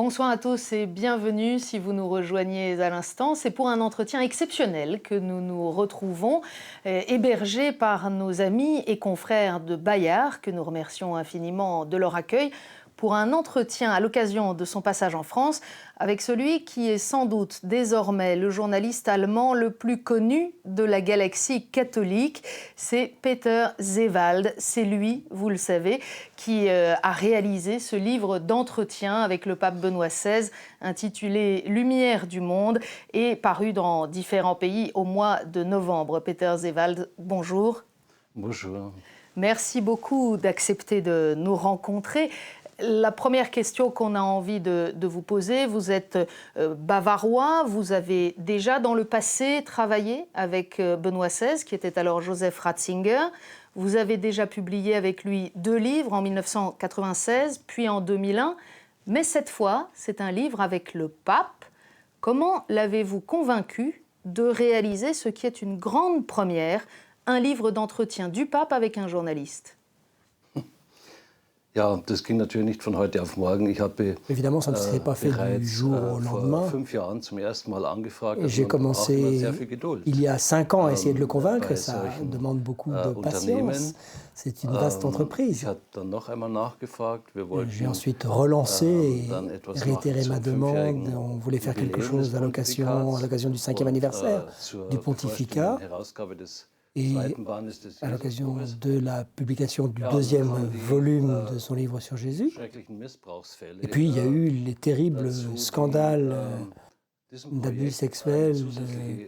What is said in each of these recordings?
Bonsoir à tous et bienvenue si vous nous rejoignez à l'instant. C'est pour un entretien exceptionnel que nous nous retrouvons, hébergés par nos amis et confrères de Bayard, que nous remercions infiniment de leur accueil, pour un entretien à l'occasion de son passage en France avec celui qui est sans doute désormais le journaliste allemand le plus connu de la galaxie catholique. C'est Peter Seewald. C'est lui, vous le savez, qui a réalisé ce livre d'entretien avec le pape Benoît XVI intitulé « Lumière du monde » et paru dans différents pays au mois de novembre. Peter Seewald, bonjour. Bonjour. Merci beaucoup d'accepter de nous rencontrer. La première question qu'on a envie de vous poser, vous êtes bavarois, vous avez déjà dans le passé travaillé avec Benoît XVI, qui était alors Joseph Ratzinger. Vous avez déjà publié avec lui 2 livres en 1996, puis en 2001. Mais cette fois, c'est un livre avec le pape. Comment l'avez-vous convaincu de réaliser ce qui est une grande première, un livre d'entretien du pape avec un journaliste ? Ja, das ging natürlich nicht von heute auf morgen. Ich habe Évidemment, ça ne s'est pas fait du jour au lendemain. Et j'ai commencé il y a 5 ans à essayer de le convaincre, et ça demande beaucoup de patience. C'est une vaste entreprise. J'ai ensuite relancé et réitéré ma demande. On voulait faire quelque chose à l'occasion du 5e anniversaire du pontificat. Et à l'occasion de la publication du 2e volume de son livre sur Jésus. Et puis il y a eu les terribles scandales d'abus sexuels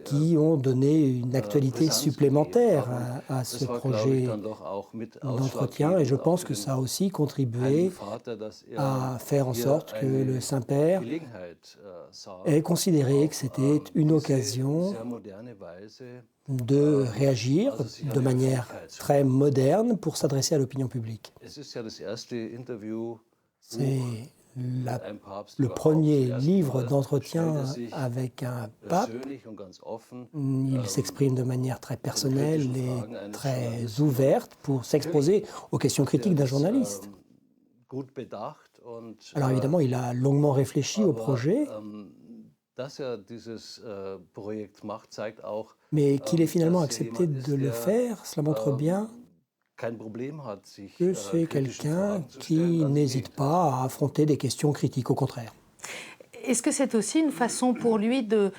qui ont donné une actualité supplémentaire à ce projet d'entretien. Et je pense que ça a aussi contribué à faire en sorte que le Saint-Père ait considéré que c'était une occasion de réagir de manière très moderne pour s'adresser à l'opinion publique. C'est le premier livre d'entretien avec un pape. Il s'exprime de manière très personnelle et très ouverte pour s'exposer aux questions critiques d'un journaliste. Alors évidemment, il a longuement réfléchi au projet, mais qu'il ait finalement accepté de le faire, cela montre bien que c'est quelqu'un qui n'hésite pas à affronter des questions critiques, au contraire. Est-ce que c'est aussi une façon pour lui de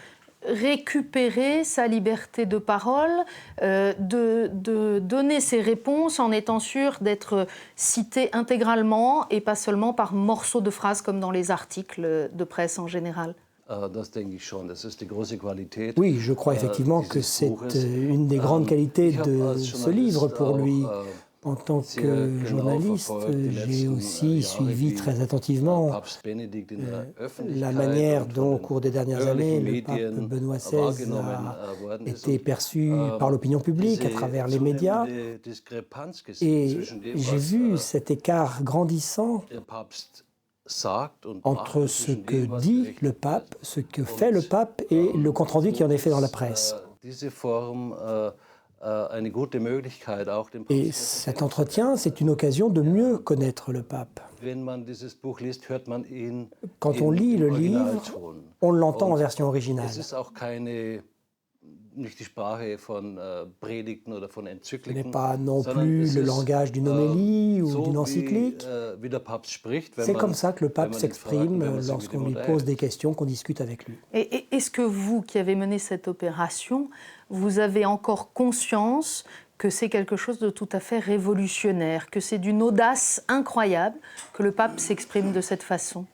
récupérer sa liberté de parole, de donner ses réponses en étant sûr d'être cité intégralement et pas seulement par morceaux de phrases comme dans les articles de presse en général ? Oui, je crois effectivement que c'est une des grandes qualités de ce livre pour lui. En tant que journaliste, j'ai aussi suivi très attentivement la manière dont, au cours des dernières années, le pape Benoît XVI a été perçu par l'opinion publique à travers les médias. Et j'ai vu cet écart grandissant entre ce que dit le pape, ce que fait le pape et le compte-rendu qui en est fait dans la presse. Et cet entretien, c'est une occasion de mieux connaître le pape. Quand on lit le livre, on l'entend en version originale. Ce n'est pas non plus le langage d'une homélie ou d'une encyclique. C'est comme ça que le pape s'exprime lorsqu'on lui pose des questions, qu'on discute avec lui. Et est-ce que vous, qui avez mené cette opération, vous avez encore conscience que c'est quelque chose de tout à fait révolutionnaire, que c'est d'une audace incroyable que le pape s'exprime de cette façon ?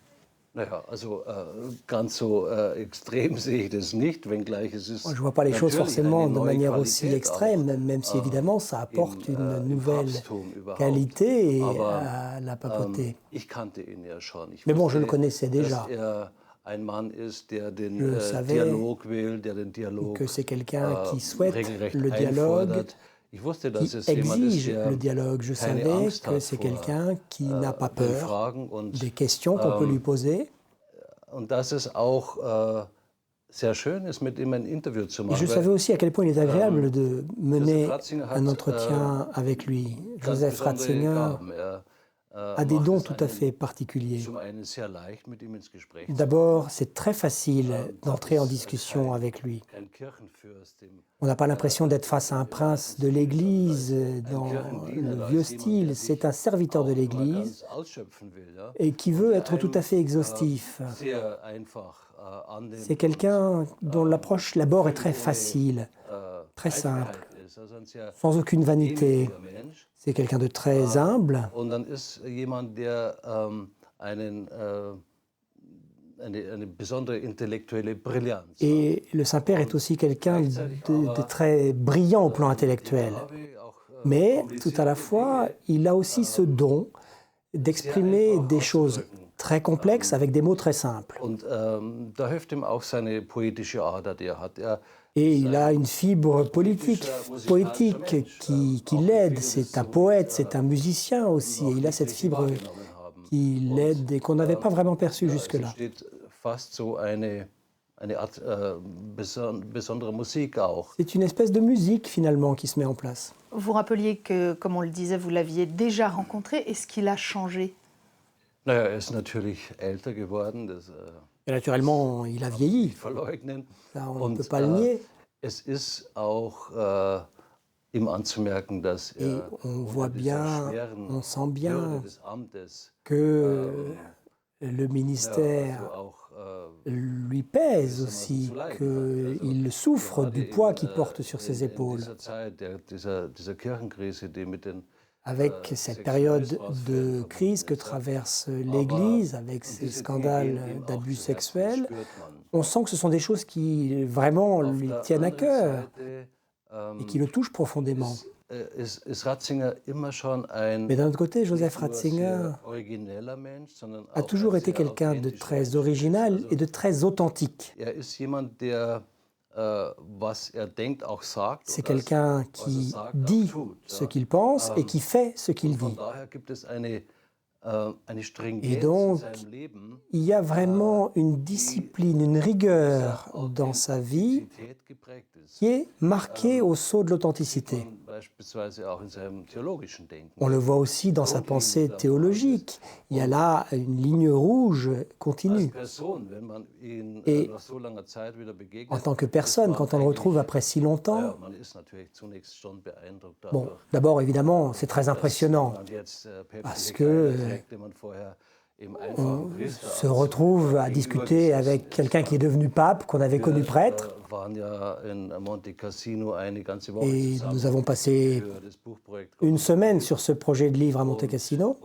Moi, je ne vois pas les choses forcément de manière aussi extrême, même si évidemment ça apporte une nouvelle qualité à la papauté. Mais bon, je le connaissais déjà. Je savais que c'est quelqu'un qui souhaite le dialogue, qui exige le dialogue. Je savais que c'est quelqu'un qui n'a pas peur des questions qu'on peut lui poser. Et je savais aussi à quel point il est agréable de mener un entretien avec lui. Joseph Ratzinger a des dons tout à fait particuliers. D'abord, c'est très facile d'entrer en discussion avec lui. On n'a pas l'impression d'être face à un prince de l'Église dans le vieux style. C'est un serviteur de l'Église et qui veut être tout à fait exhaustif. C'est quelqu'un dont l'approche, l'abord, est très facile, très simple, sans aucune vanité. C'est quelqu'un de très humble. Et le Saint-Père est aussi quelqu'un de très brillant au plan intellectuel. Mais tout à la fois, il a aussi ce don d'exprimer des choses très complexes avec des mots très simples. Et il a une fibre poétique qui l'aide. C'est un poète, c'est un musicien aussi. Et il a cette fibre qui l'aide et qu'on n'avait pas vraiment perçue jusque-là. C'est une espèce de musique finalement qui se met en place. Vous rappeliez que, comme on le disait, vous l'aviez déjà rencontré. Est-ce qu'il a changé? Et naturellement, il a vieilli. Ça, on ne peut pas le nier. Et on voit bien, on sent bien que le ministère lui pèse aussi, qu'il souffre du poids qu'il porte sur ses épaules. Avec cette période de crise que traverse l'Église, avec ces scandales d'abus sexuels, on sent que ce sont des choses qui vraiment lui tiennent à cœur et qui le touchent profondément. Mais d'un autre côté, Joseph Ratzinger a toujours été quelqu'un de très original et de très authentique. C'est quelqu'un qui dit ce qu'il pense et qui fait ce qu'il dit. Et donc, il y a vraiment une discipline, une rigueur dans sa vie qui est marquée au sceau de l'authenticité. On le voit aussi dans sa pensée théologique. Il y a là une ligne rouge continue. Et en tant que personne, quand on le retrouve après si longtemps, bon, d'abord évidemment, c'est très impressionnant parce que on se retrouve à discuter avec quelqu'un qui est devenu pape, qu'on avait connu prêtre. Et nous avons passé une semaine sur ce projet de livre à Monte Cassino.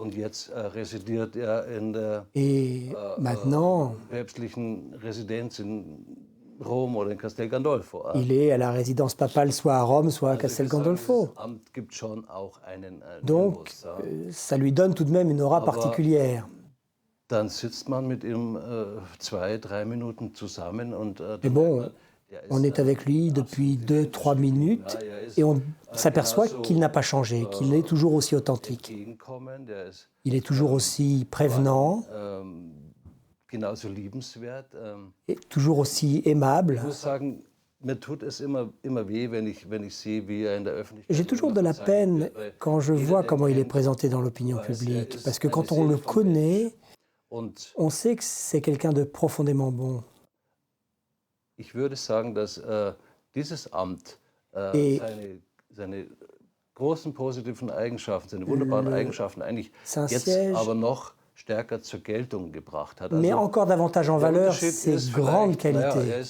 Et maintenant, il est à la résidence papale soit à Rome, soit à Castel Gandolfo. Donc, ça lui donne tout de même une aura particulière. Mais bon, on est avec lui depuis 2-3 minutes et on s'aperçoit qu'il n'a pas changé, qu'il est toujours aussi authentique. Il est toujours aussi prévenant et toujours aussi aimable. J'ai toujours de la peine quand je vois comment il est présenté dans l'opinion publique, parce que quand on le connaît, on sait que c'est quelqu'un de profondément bon. Ich würde sagen, dass dieses Amt seine großen positiven Eigenschaften, seine wunderbaren Eigenschaften eigentlich jetzt aber noch stärker zur Geltung gebracht hat. Mais encore davantage en valeur ses grandes qualités.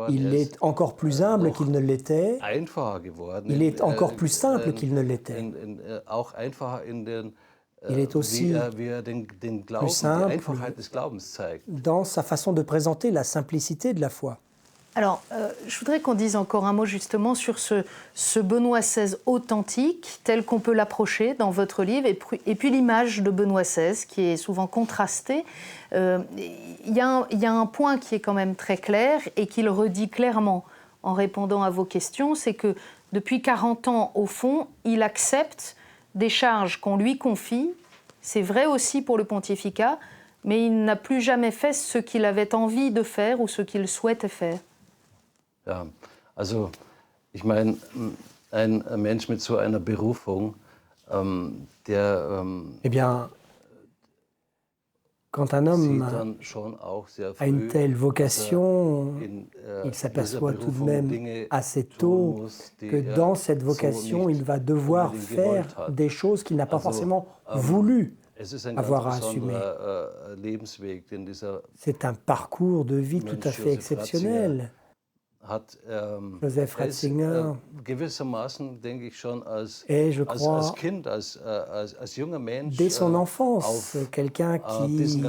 Il est encore plus humble qu'il ne l'était. Il est encore plus simple qu'il ne l'était. Il est aussi plus simple dans sa façon de présenter la simplicité de la foi. Alors, je voudrais qu'on dise encore un mot justement sur ce Benoît XVI authentique, tel qu'on peut l'approcher dans votre livre, et puis l'image de Benoît XVI qui est souvent contrastée. Il y a un point qui est quand même très clair et qu'il redit clairement en répondant à vos questions, c'est que depuis 40 ans, au fond, il accepte des charges qu'on lui confie. C'est vrai aussi pour le pontificat, mais il n'a plus jamais fait ce qu'il avait envie de faire ou ce qu'il souhaitait faire. Ja, also ich meine, ein Mensch mit so einer Berufung Eh bien, quand un homme a une telle vocation, il s'aperçoit tout de même assez tôt que dans cette vocation, il va devoir faire des choses qu'il n'a pas forcément voulu avoir à assumer. C'est un parcours de vie tout à fait exceptionnel. Joseph Ratzinger est, je crois, dès son enfance, quelqu'un qui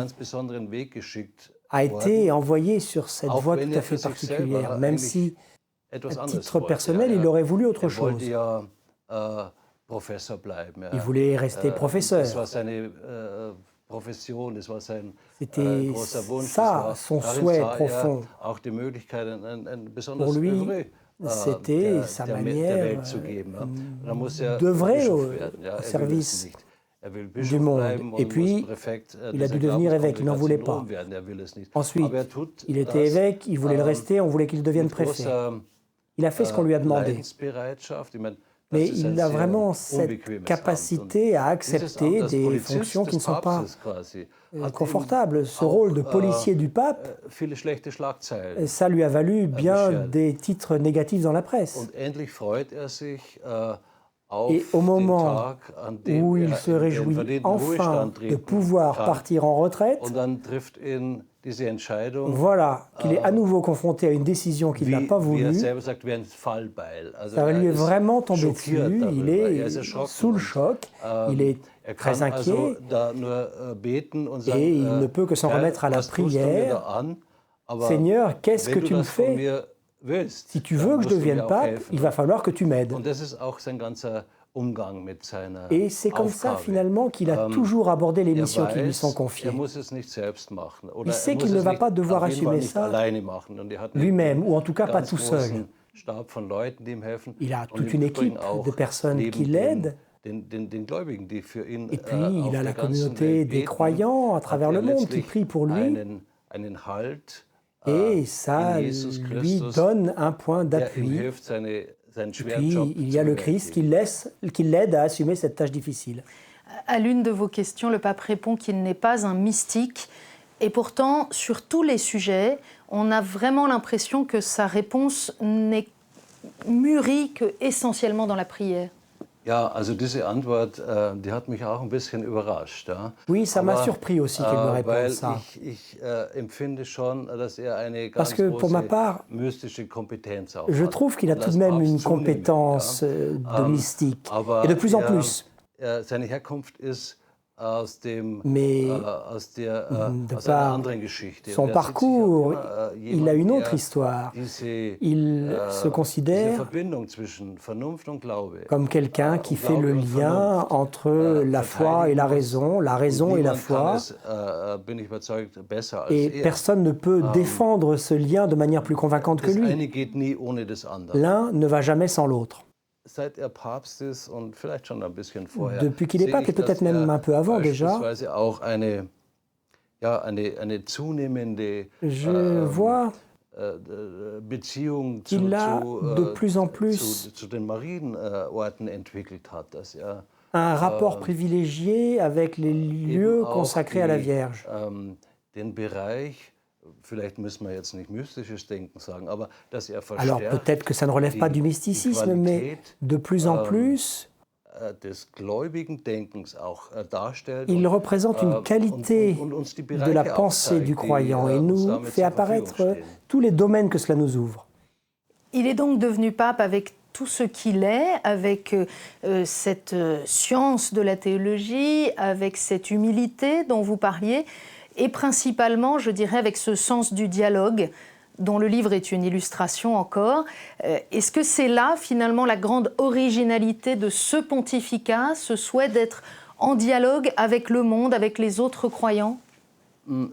a été envoyé sur cette voie tout à fait particulière, même si, à titre personnel, il aurait voulu autre chose. Il voulait rester professeur. C'était ça, son souhait profond. Pour lui, c'était sa manière d'œuvrer au service du monde. Et puis, il a dû devenir évêque, il n'en voulait pas. Ensuite, il était évêque, il voulait le rester, on voulait qu'il devienne préfet. Il a fait ce qu'on lui a demandé. Mais il a vraiment cette capacité à accepter des fonctions qui ne sont pas confortables. Ce rôle de policier du pape, ça lui a valu bien des titres négatifs dans la presse. Et au moment où il se réjouit enfin de pouvoir partir en retraite, voilà qu'il est à nouveau confronté à une décision qu'il n'a pas voulu. Ça lui est vraiment tombé dessus, il est sous le choc, il est très inquiet et il ne peut que s'en remettre à la prière. Seigneur, qu'est-ce que tu me fais? Si tu veux que je devienne pape, il va falloir que tu m'aides. Et c'est comme ça, finalement, qu'il a toujours abordé les missions qui lui sont confiées. Il sait qu'il ne va pas devoir assumer ça lui-même, ou en tout cas pas tout seul. Il a toute une équipe de personnes qui l'aident. Et puis, il a la communauté des croyants à travers le monde qui prient pour lui. Et ça lui donne un point d'appui. Et puis, il y a le Christ qui l'aide à assumer cette tâche difficile. À l'une de vos questions, le pape répond qu'il n'est pas un mystique. Et pourtant, sur tous les sujets, on a vraiment l'impression que sa réponse n'est mûrie qu'essentiellement dans la prière. Ja, also diese Antwort, die hat mich auch ein bisschen überrascht. Ja. Oui, ça m'a surpris aussi qu'il me réponde ça. Ich empfinde schon, dass eine Parce ganz que pour ma part, mystische Kompetenz auch je trouve qu'il a tout de même une compétence de mystique, et de plus en plus. Seine Herkunft ist Mais de par son parcours, il a une autre histoire. Il se considère comme quelqu'un qui fait le lien entre la foi et la raison et la foi. Et personne ne peut défendre ce lien de manière plus convaincante que lui. L'un ne va jamais sans l'autre. Depuis qu'il est pape, et peut-être même un peu avant déjà, je vois qu'il a de plus en plus un rapport privilégié avec les lieux consacrés à la Vierge. Alors peut-être que ça ne relève pas du mysticisme, mais de plus en plus, il représente une qualité de la pensée du croyant et nous fait apparaître tous les domaines que cela nous ouvre. Il est donc devenu pape avec tout ce qu'il est, avec cette science de la théologie, avec cette humilité dont vous parliez, et principalement, je dirais, avec ce sens du dialogue, dont le livre est une illustration encore. Est-ce que c'est là, finalement, la grande originalité de ce pontificat, ce souhait d'être en dialogue avec le monde, avec les autres croyants?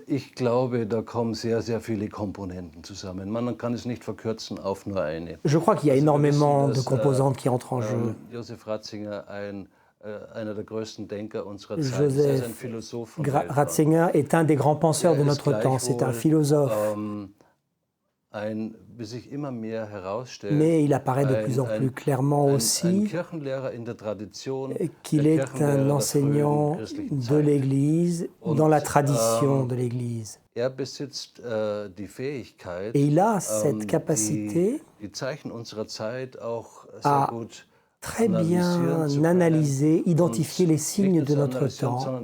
Ich glaube, da kommen sehr, sehr viele Komponenten zusammen. Man kann es nicht verkürzen auf nur eine. Je crois qu'il y a énormément de composantes qui entrent en jeu. Joseph Ratzinger, einer der größten Denker unserer Zeit, Joseph ein Philosoph Ratzinger est un des grands penseurs de notre temps. C'est un philosophe. Mais il apparaît de plus en plus clairement aussi qu'il est un enseignant de l'Église dans la tradition de l'Église. Et il a cette capacité à très bien analyser, identifier les signes de notre temps.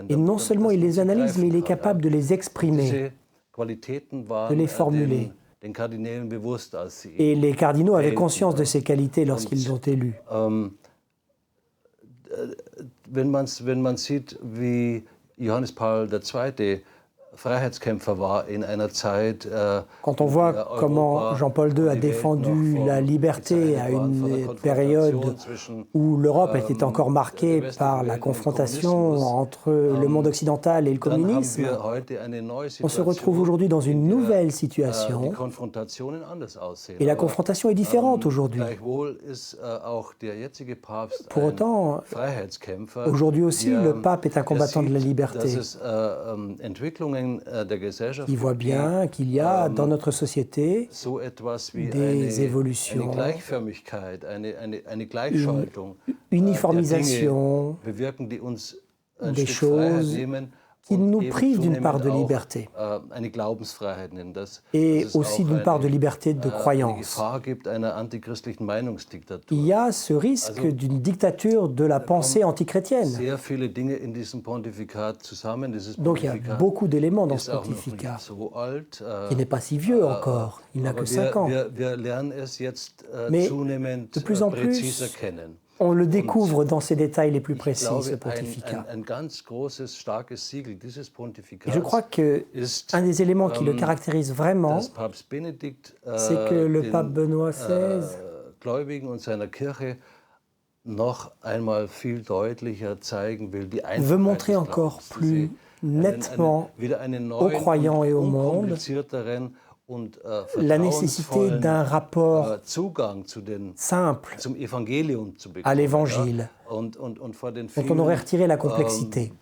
Et non seulement il les analyse, mais il est capable de les exprimer, de les formuler. Et les cardinaux avaient conscience de ces qualités lorsqu'ils l'ont élu. Wenn man sieht, wie Johannes Paul II. Quand on voit comment Jean-Paul II a défendu la liberté à une période où l'Europe était encore marquée par la confrontation entre le monde occidental et le communisme, on se retrouve aujourd'hui dans une nouvelle situation et la confrontation est différente aujourd'hui. Pour autant, aujourd'hui aussi, le pape est un combattant de la liberté. Il voit bien qu'il y a dans notre société des évolutions, une uniformisation, des choses qui nous privent d'une part de liberté et aussi d'une part de liberté de croyance. Il y a ce risque d'une dictature de la pensée antichrétienne. Donc il y a beaucoup d'éléments dans ce pontificat, qui n'est pas si vieux encore, il n'a que 5 ans. Mais de plus en plus, on le découvre dans ses détails les plus précis, ce pontificat. Et je crois qu'un des éléments qui le caractérise vraiment, c'est que le pape Benoît XVI veut montrer encore plus nettement aux croyants et au monde la nécessité d'un rapport simple à l'Évangile, dont on aurait retiré la complexité.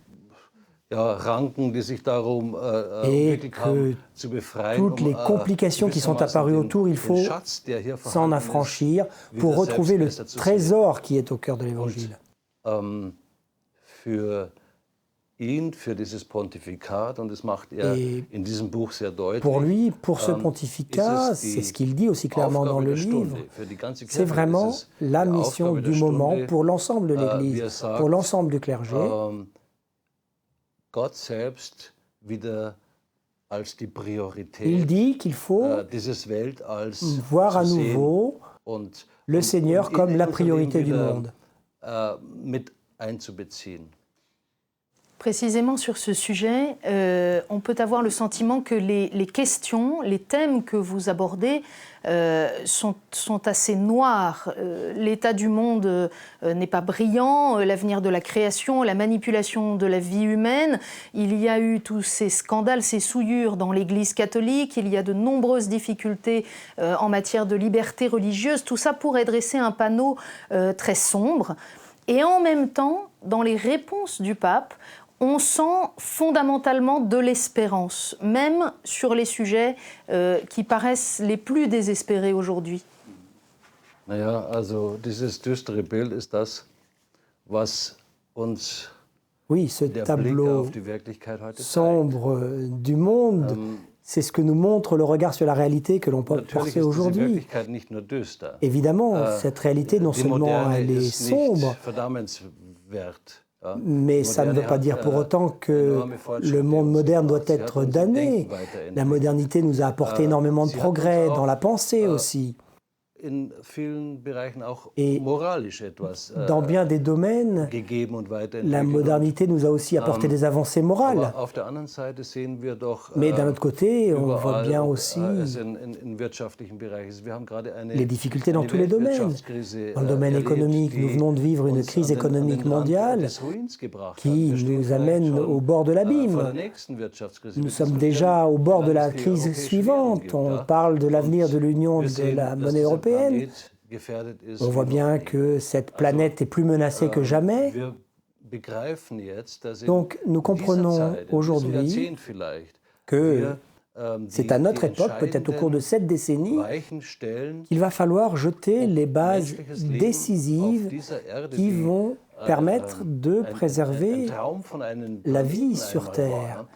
Et que toutes les complications qui sont apparues autour, il faut s'en affranchir pour retrouver le trésor qui est au cœur de l'Évangile. Et pour lui, pour ce pontificat, c'est ce qu'il dit aussi clairement dans le livre, c'est vraiment la mission du moment pour l'ensemble de l'Église, pour l'ensemble du clergé. Il dit qu'il faut voir à nouveau le Seigneur comme la priorité du monde. Précisément sur ce sujet, on peut avoir le sentiment que les questions, les thèmes que vous abordez sont assez noirs. L'état du monde n'est pas brillant, l'avenir de la création, la manipulation de la vie humaine. Il y a eu tous ces scandales, ces souillures dans l'Église catholique. Il y a de nombreuses difficultés en matière de liberté religieuse. Tout ça pourrait dresser un panneau très sombre. Et en même temps, dans les réponses du pape, on sent fondamentalement de l'espérance, même sur les sujets qui paraissent les plus désespérés aujourd'hui. Naja, also dieses düstere Bild ist das, was uns oui, ce tableau sombre du monde, c'est ce que nous montre le regard sur la réalité que l'on peut porter aujourd'hui. Évidemment, cette réalité, non seulement elle est sombre, mais ça ne veut pas dire pour autant que le monde moderne doit être damné. La modernité nous a apporté énormément de progrès dans la pensée aussi. Et dans bien des domaines, la modernité nous a aussi apporté des avancées morales. Mais d'un autre côté, on voit bien aussi les difficultés dans tous les domaines. Dans le domaine économique, nous venons de vivre une crise économique mondiale qui nous amène au bord de l'abîme. Nous sommes déjà au bord de la crise suivante. On parle de l'avenir de l'Union de la monnaie européenne. On voit bien que cette planète est plus menacée que jamais. Donc nous comprenons aujourd'hui que C'est à notre époque, peut-être au cours de cette décennie, qu'il va falloir jeter les bases décisives qui vont permettre de préserver la vie sur Terre.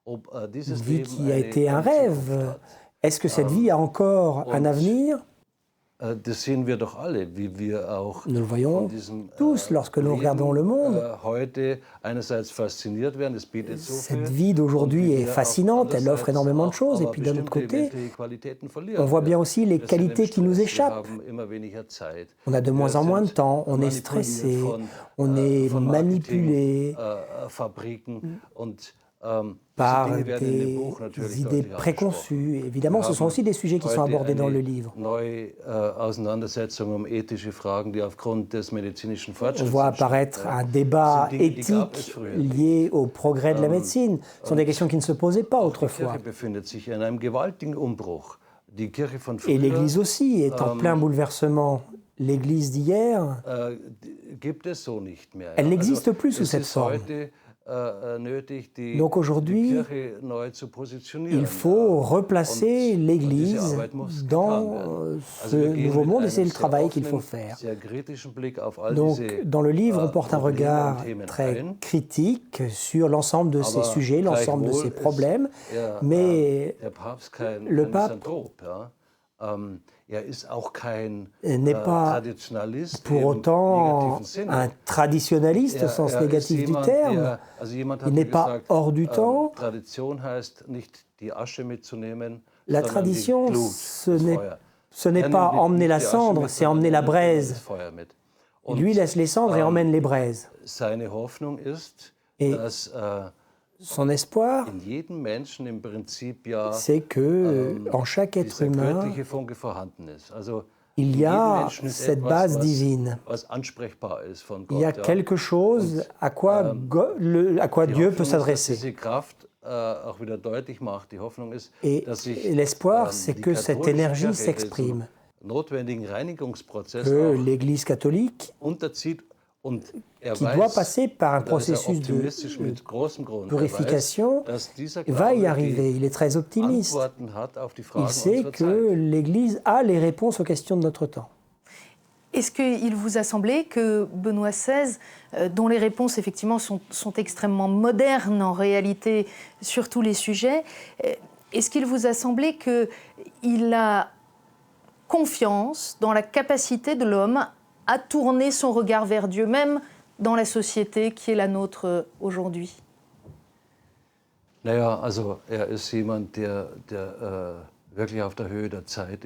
Une vie qui a été un rêve. Est-ce que cette vie a encore un avenir ? Nous le voyons tous lorsque nous regardons le monde. Cette vie d'aujourd'hui est fascinante, elle offre énormément de choses, et puis d'un autre côté, on voit bien aussi les qualités qui nous échappent. On a de moins en moins de temps, on est stressé, on est manipulé par des idées préconçues. Évidemment, ce sont aussi des sujets qui sont abordés dans le livre. On voit apparaître un débat éthique lié au progrès de la médecine. Ce sont des questions qui ne se posaient pas autrefois. Et l'Église aussi est en plein bouleversement. L'Église d'hier, elle n'existe plus sous cette forme. Donc aujourd'hui, il faut replacer l'Église dans ce nouveau monde et c'est le travail qu'il faut faire. Donc dans le livre, on porte un regard très critique sur l'ensemble de ces sujets, l'ensemble de ces problèmes, mais le pape n'est pas pour autant un traditionnaliste au sens négatif du terme. Il n'est pas hors du temps. La tradition, ce n'est pas emmener la cendre, c'est emmener la braise. Lui laisse les cendres et emmène les braises. Et son espoir, c'est que en chaque être humain, il y a cette base divine. Il y a quelque chose à quoi Dieu peut s'adresser. Et l'espoir, c'est que cette énergie s'exprime, que l'Église catholique, qui doit passer par un processus de purification, va y arriver. Il est très optimiste. Il sait que l'Église a les réponses aux questions de notre temps. Est-ce qu'il vous a semblé que Benoît XVI, dont les réponses effectivement sont extrêmement modernes en réalité sur tous les sujets, est-ce qu'il vous a semblé qu'il a confiance dans la capacité de l'homme à tourner son regard vers Dieu, même dans la société qui est la nôtre aujourd'hui?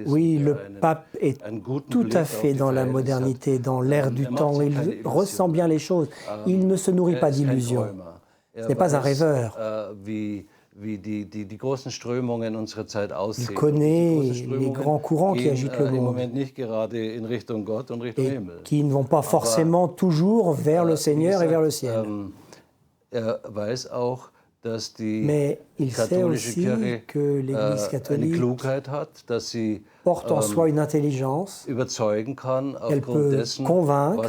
Oui, le pape est tout à fait dans la modernité, dans l'ère du temps. Il ressent bien les choses. Il ne se nourrit pas d'illusions. Ce n'est pas un rêveur. Il connaît les grands courants qui agitent le monde et qui ne vont pas forcément toujours vers le Seigneur et vers le ciel. Mais il sait aussi que l'Église catholique porte en soi une intelligence, elle peut convaincre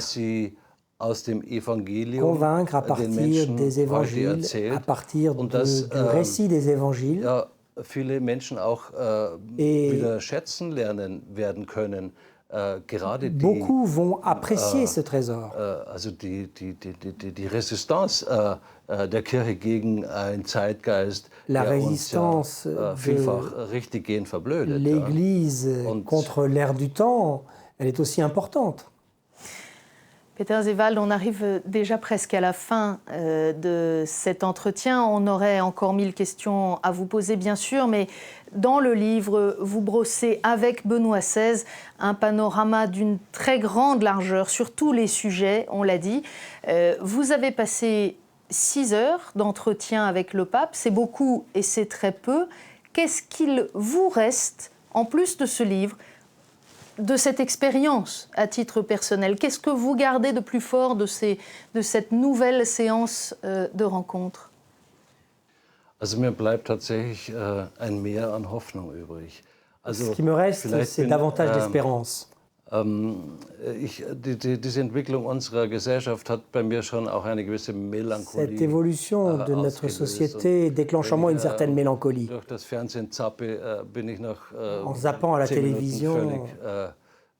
à partir des évangiles, à partir du récit des évangiles, et beaucoup vont apprécier ce trésor. La résistance de l'Église contre l'ère du temps, elle est aussi importante. Peter Zewald, on arrive déjà presque à la fin de cet entretien. On aurait encore 1000 questions à vous poser, bien sûr, mais dans le livre, vous brossez avec Benoît XVI un panorama d'une très grande largeur sur tous les sujets, on l'a dit. Vous avez passé 6 heures d'entretien avec le pape, c'est beaucoup et c'est très peu. Qu'est-ce qu'il vous reste, en plus de ce livre, de cette expérience à titre personnel? Qu'est-ce que vous gardez de plus fort de cette nouvelle séance de rencontre? Ce qui me reste, c'est davantage d'espérance. Diese Entwicklung unserer Gesellschaft hat bei mir schon auch eine gewisse Melancholie. Cette évolution de notre société déclenche en moi une certaine mélancolie. Durch das Fernsehen zappe, bin ich nach en zappant à la 10 Minuten télévision, völlig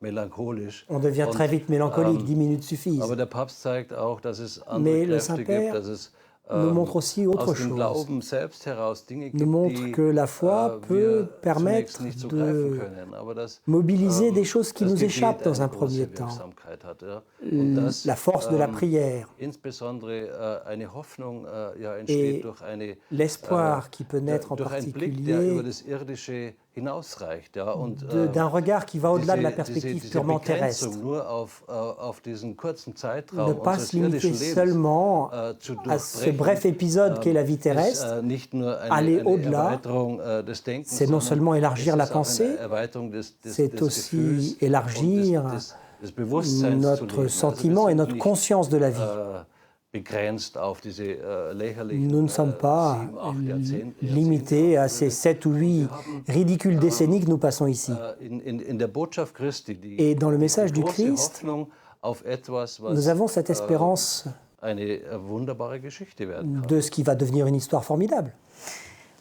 melancholisch. on devient très vite mélancolique, 10 minutes suffisent. Aber der Papst zeigt auch, dass es Mais andere le Kräfte gibt, Saint-Père dass es nous montre aussi autre aus dem chose. Glauben selbst heraus Dinge gibt, Nous montre que la foi peut permettre nicht so de greifen können, aber dass mobiliser des choses qui das nous Gebet échappent dans un eine große premier temps. Wirksamkeit hat, ja. Und dass, La force de la prière insbesondere eine Hoffnung ja, et entsteht durch l'espoir qui peut naître en durch einen Blick, der über particulier das Irdische hinausreicht, ja, und d'un regard qui va au-delà de la perspective purement terrestre. nur auf diesen kurzen Ne Zeitraum pas unseres se limiter irdischen Lebens seulement zu à ce durchbrechen, bref épisode qu'est la vie terrestre. nicht nur aller eine au-delà, Erweiterung des Denkens, c'est non seulement élargir la es ist auch pensée, eine Erweiterung des c'est aussi Gefühls élargir und des Bewusstseins zu notre leben. sentiment et notre conscience de la vie. Begrenzt auf diese lächerlichen Nous ne sommes pas 7, 8 Jahrzehnte, limités à ces 7 ou 8 ridicules décennies que nous passons ici. in der Botschaft Christi, Et dans le message du große Christ, Hoffnung auf etwas, was nous avons cette espérance eine wunderbare Geschichte werden kann. de ce qui va devenir une histoire formidable.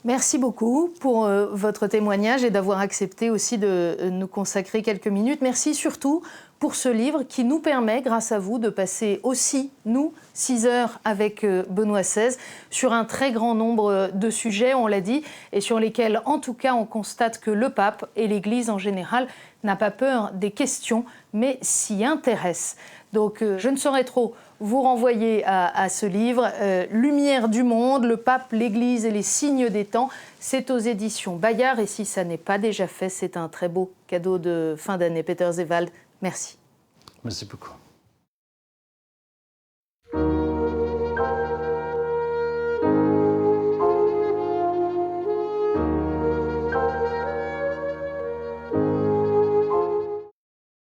Merci beaucoup pour votre témoignage et d'avoir accepté aussi de nous consacrer quelques minutes. Merci surtout pour ce livre qui nous permet, grâce à vous, de passer aussi, nous, 6 heures avec Benoît XVI sur un très grand nombre de sujets, on l'a dit, et sur lesquels, en tout cas, on constate que le pape et l'Église en général n'a pas peur des questions, mais s'y intéresse. Donc, je ne saurais trop vous renvoyer à ce livre, Lumière du monde, le pape, l'Église et les signes des temps. C'est aux éditions Bayard, et si ça n'est pas déjà fait, c'est un très beau cadeau de fin d'année. Peter Zewald, merci. Merci beaucoup.